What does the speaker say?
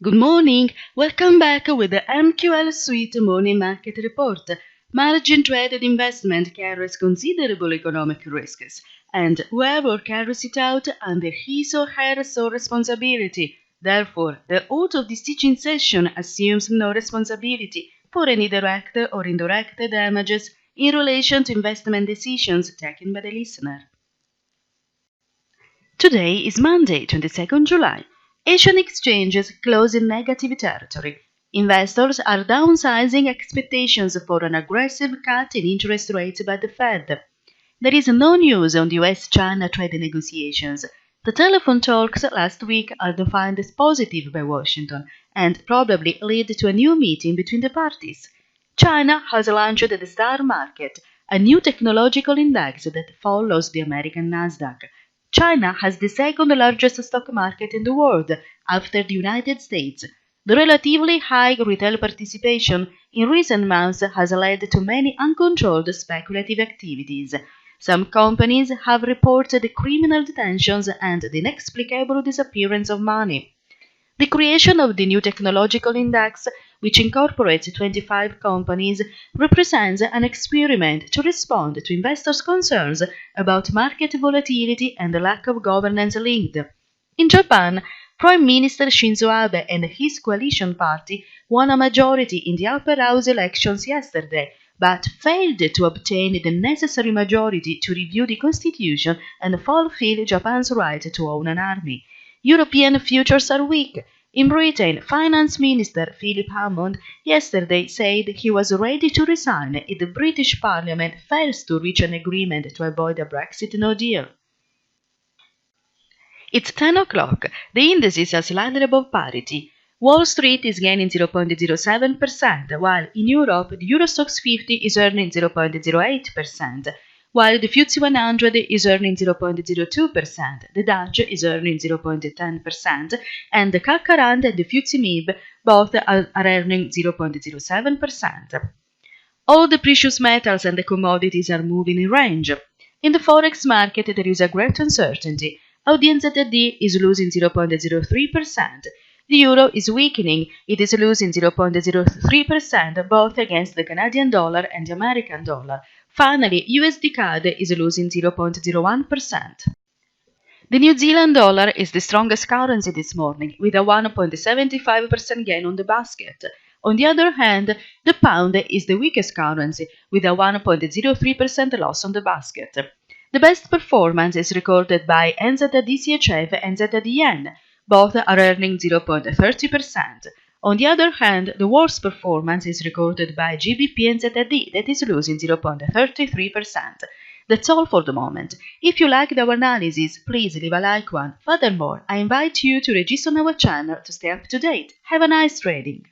Good morning. Welcome back with the MQL Suite Morning Market Report. Margin traded investment carries considerable economic risks, and whoever carries it out under his or her sole responsibility. Therefore, the oath of this teaching session assumes no responsibility for any direct or indirect damages in relation to investment decisions taken by the listener. Today is Monday, 22nd July. Asian exchanges close in negative territory. Investors are downsizing expectations for an aggressive cut in interest rates by the Fed. There is no news on the US-China trade negotiations. The telephone talks last week are defined as positive by Washington and probably lead to a new meeting between the parties. China has launched the STAR market, a new technological index that follows the American Nasdaq. China has the second largest stock market in the world, after the United States. The relatively high retail participation in recent months has led to many uncontrolled speculative activities. Some companies have reported criminal detentions and the inexplicable disappearance of money. The creation of the new technological index, which incorporates 25 companies, represents an experiment to respond to investors' concerns about market volatility and the lack of governance linked. In Japan, Prime Minister Shinzo Abe and his coalition party won a majority in the upper house elections yesterday, but failed to obtain the necessary majority to review the constitution and fulfill Japan's right to own an army. European futures are weak. In Britain, Finance Minister Philip Hammond yesterday said he was ready to resign if the British Parliament fails to reach an agreement to avoid a Brexit no deal. It's 10 o'clock. The indices are slightly above parity. Wall Street is gaining 0.07%, while in Europe the Euro Stoxx 50 is earning 0.08%. While the FTSE 100 is earning 0.02%, the Dutch is earning 0.10%, and the CAC 40 and the FTSE MIB both are earning 0.07%. All the precious metals and the commodities are moving in range. In the forex market, there is a great uncertainty. Audience ZD is losing 0.03%. The euro is weakening. It is losing 0.03% both against the Canadian dollar and the American dollar. Finally, USD CAD is losing 0.01%. The New Zealand dollar is the strongest currency this morning, with a 1.75% gain on the basket. On the other hand, the pound is the weakest currency, with a 1.03% loss on the basket. The best performance is recorded by NZD-CHF and ZD-Yen. Both are earning 0.30%. On the other hand, the worst performance is recorded by GBP and ZD, that is losing 0.33%. That's all for the moment. If you liked our analysis, please leave a like one. Furthermore, I invite you to register on our channel to stay up to date. Have a nice trading!